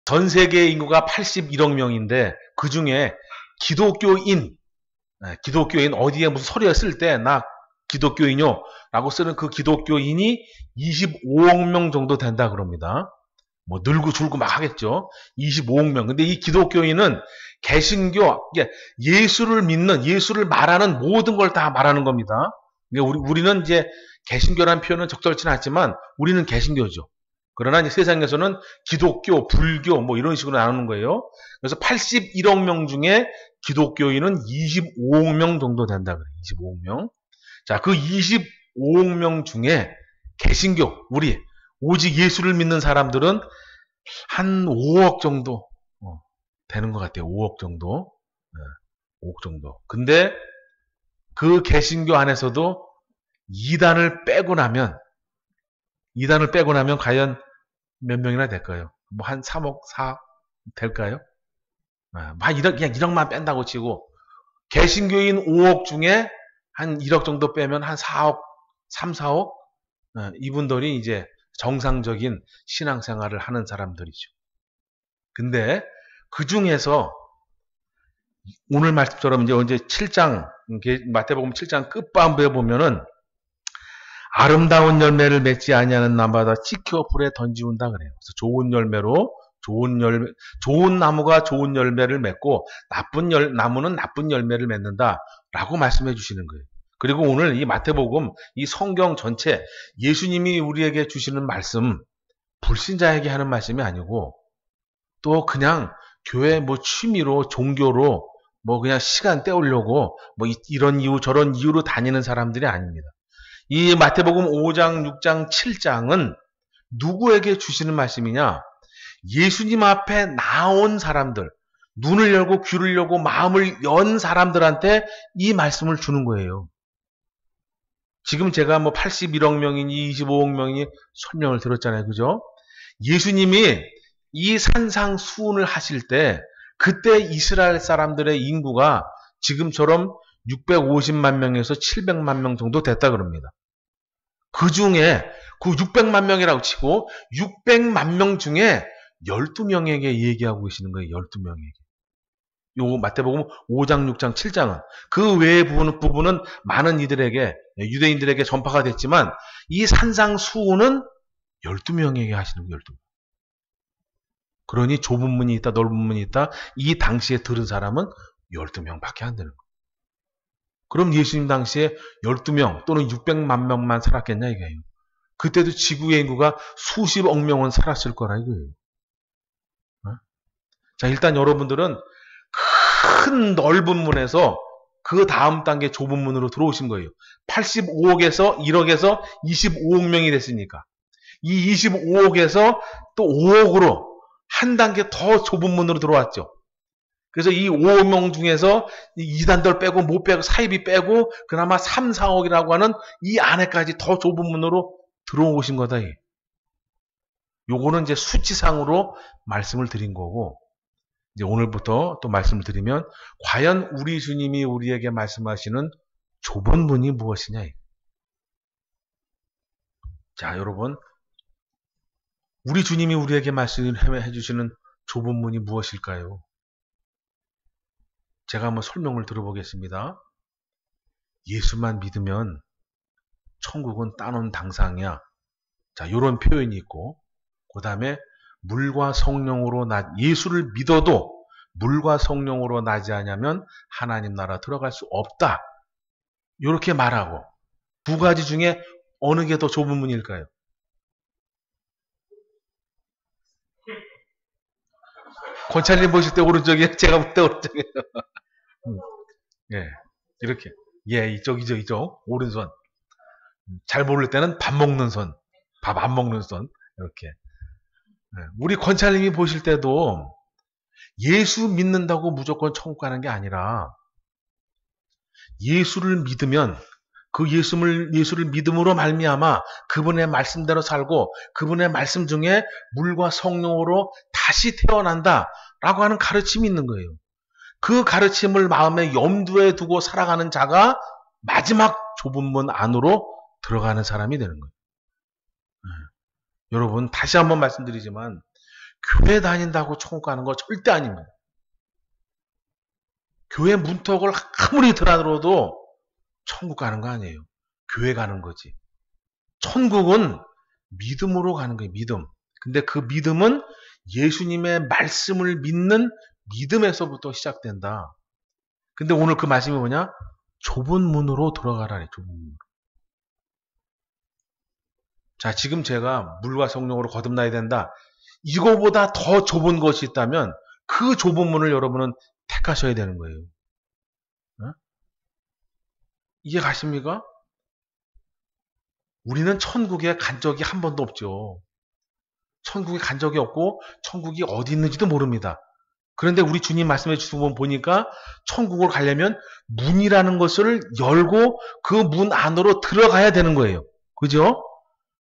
전 세계 인구가 81억 명인데 그 중에 기독교인 어디에 무슨 서류에 쓸 때 나 기독교인요 라고 쓰는 그 기독교인이 25억 명 정도 된다 그럽니다. 뭐 늘고 줄고 막 하겠죠. 25억 명. 근데 이 기독교인은 개신교, 예수를 믿는, 예수를 말하는 모든 걸 다 말하는 겁니다. 우리는 이제 개신교라는 표현은 적절치는 않지만 우리는 개신교죠. 그러나 이제 세상에서는 기독교, 불교 뭐 이런 식으로 나누는 거예요. 그래서 81억 명 중에 기독교인은 25억 명 정도 된다 그래요. 25억 명. 자, 그 25억 명 중에 개신교, 우리 오직 예수를 믿는 사람들은 한 5억 정도 되는 것 같아요. 5억 정도. 5억 정도. 근데 그 개신교 안에서도 이단을 빼고 나면 과연 몇 명이나 될까요? 뭐 한 3억, 4 될까요? 그냥 1억만 뺀다고 치고 개신교인 5억 중에 한 1억 정도 빼면 한 4억, 3, 4억 이분들이 이제 정상적인 신앙생활을 하는 사람들이죠. 근데 그 중에서 오늘 말씀처럼 이제 7장 마태복음 7장 끝부분에 보면은 아름다운 열매를 맺지 아니하는 나무마다 찍혀 불에 던지운다 그래요. 그래서 좋은 나무가 좋은 열매를 맺고 나쁜 나무는 나쁜 열매를 맺는다라고 말씀해 주시는 거예요. 그리고 오늘 이 마태복음 이 성경 전체 예수님이 우리에게 주시는 말씀 불신자에게 하는 말씀이 아니고 또 그냥 교회 뭐 취미로 종교로 뭐 그냥 시간 때우려고 뭐 이런 이유 저런 이유로 다니는 사람들이 아닙니다. 이 마태복음 5장, 6장, 7장은 누구에게 주시는 말씀이냐? 예수님 앞에 나온 사람들, 눈을 열고 귀를 열고 마음을 연 사람들한테 이 말씀을 주는 거예요. 지금 제가 뭐 81억 명이니 25억 명이니 설명을 들었잖아요. 그죠? 예수님이 이 산상수훈을 하실 때 그때 이스라엘 사람들의 인구가 지금처럼 650만 명에서 700만 명 정도 됐다 그럽니다. 그 중에 그 600만 명이라고 치고 600만 명 중에 12명에게 얘기하고 계시는 거예요. 12명에게. 요 마태복음 5장, 6장, 7장은 그 외의 부분은 많은 이들에게 유대인들에게 전파가 됐지만 이 산상수훈은 12명에게 하시는 거예요. 12명. 그러니 좁은 문이 있다, 넓은 문이 있다. 이 당시에 들은 사람은 12명밖에 안 되는 거예요. 그럼 예수님 당시에 12명 또는 600만 명만 살았겠냐 이거예요. 그때도 지구의 인구가 수십억 명은 살았을 거라 이거예요. 자, 일단 여러분들은 큰 넓은 문에서 그 다음 단계 좁은 문으로 들어오신 거예요. 85억에서 1억에서 25억 명이 됐으니까 이 25억에서 또 5억으로 한 단계 더 좁은 문으로 들어왔죠. 그래서 이 5억 명 중에서 이단들 빼고 못 빼고 사이비 빼고 그나마 3, 4억이라고 하는 이 안에까지 더 좁은 문으로 들어오신 거다. 요거는 이제 수치상으로 말씀을 드린 거고 이제 오늘부터 또 말씀을 드리면 과연 우리 주님이 우리에게 말씀하시는 좁은 문이 무엇이냐. 자, 여러분 우리 주님이 우리에게 말씀해 주시는 좁은 문이 무엇일까요? 제가 한번 설명을 들어보겠습니다. 예수만 믿으면 천국은 따놓은 당상이야. 자, 이런 표현이 있고 그 다음에 물과 성령으로 예수를 믿어도 물과 성령으로 나지 않으면 하나님 나라 들어갈 수 없다. 이렇게 말하고 두 가지 중에 어느 게 더 좁은 문일까요? 권찰님 보실 때 오른쪽이에요? 제가 볼 때 오른쪽이에요? 예, 이렇게. 예, 이쪽. 오른손. 잘 모를 때는 밥 먹는 손. 밥 안 먹는 손. 이렇게. 예, 우리 권찰님이 보실 때도 예수 믿는다고 무조건 천국 가는 게 아니라 예수를 믿으면 그 예수를 믿음으로 말미암아 그분의 말씀대로 살고 그분의 말씀 중에 물과 성령으로 다시 태어난다라고 하는 가르침이 있는 거예요. 그 가르침을 마음에 염두에 두고 살아가는 자가 마지막 좁은 문 안으로 들어가는 사람이 되는 거예요. 여러분 다시 한번 말씀드리지만 교회 다닌다고 천국 가는 거 절대 아닙니다. 교회 문턱을 아무리 들어도 천국 가는 거 아니에요. 교회 가는 거지. 천국은 믿음으로 가는 거예요. 믿음. 근데 그 믿음은 예수님의 말씀을 믿는 믿음에서부터 시작된다. 근데 오늘 그 말씀이 뭐냐? 좁은 문으로 들어가라니. 좁은 문. 자, 지금 제가 물과 성령으로 거듭나야 된다. 이거보다 더 좁은 것이 있다면 그 좁은 문을 여러분은 택하셔야 되는 거예요. 어? 이해 가십니까? 우리는 천국에 간 적이 한 번도 없죠. 천국에 간 적이 없고 천국이 어디 있는지도 모릅니다. 그런데 우리 주님 말씀해 주신 분 보니까 천국을 가려면 문이라는 것을 열고 그 문 안으로 들어가야 되는 거예요. 그죠?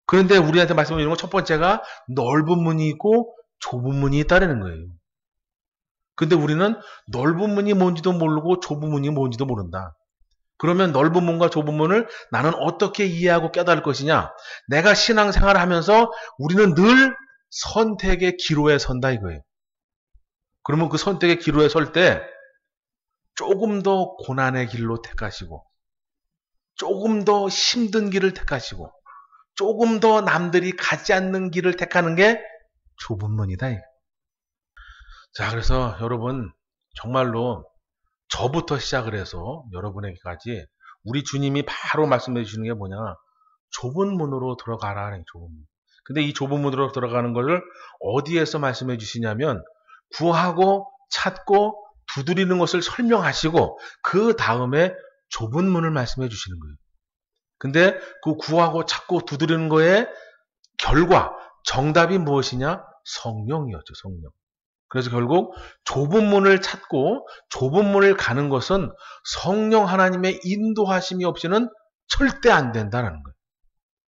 그런데 우리한테 말씀해 주는 건 첫 번째가 넓은 문이 있고 좁은 문이 있다는 거예요. 근데 우리는 넓은 문이 뭔지도 모르고 좁은 문이 뭔지도 모른다. 그러면 넓은 문과 좁은 문을 나는 어떻게 이해하고 깨달을 것이냐? 내가 신앙생활을 하면서 우리는 늘 선택의 기로에 선다 이거예요. 그러면 그 선택의 기로에 설 때 조금 더 고난의 길로 택하시고 조금 더 힘든 길을 택하시고 조금 더 남들이 가지 않는 길을 택하는 게 좁은 문이다. 자, 그래서 여러분 정말로 저부터 시작을 해서 여러분에게까지 우리 주님이 바로 말씀해 주시는 게 뭐냐? 좁은 문으로 들어가라. 좁은 문. 근데 이 좁은 문으로 들어가는 것을 어디에서 말씀해 주시냐면 구하고 찾고 두드리는 것을 설명하시고 그 다음에 좁은 문을 말씀해 주시는 거예요. 근데 그 구하고 찾고 두드리는 거의 결과, 정답이 무엇이냐? 성령이었죠. 성령. 그래서 결국 좁은 문을 찾고 좁은 문을 가는 것은 성령 하나님의 인도하심이 없이는 절대 안 된다는 거예요.